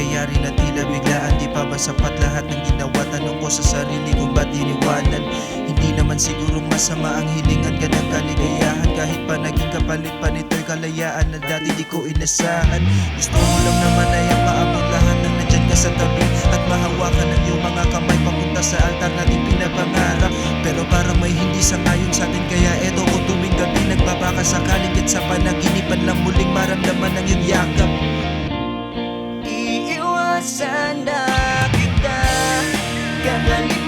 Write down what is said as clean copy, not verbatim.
nangyayari na tila biglaan? Di pa ba sapat lahat ng ginawa? Tanong ko sa sarili kung ba't iniwanan. Hindi naman sigurong masama ang hilingan ka ng kaligayahan, kahit pa naging kapalit pa nito'y kalayaan na dati di ko inasahan. Gusto ko lang naman ay ang maabot lahat ng nandyan ka sa tabi, at mahawakan ng iyong mga kamay papunta sa altar nating pinapangarap. Pero parang may hindi sangayon sa atin, kaya eto ko tuwing gabi nagbabaka sakaling kahit sa panaginipan lang muling maramdaman ang iyong yakap. Iiwasan na kita, kagaling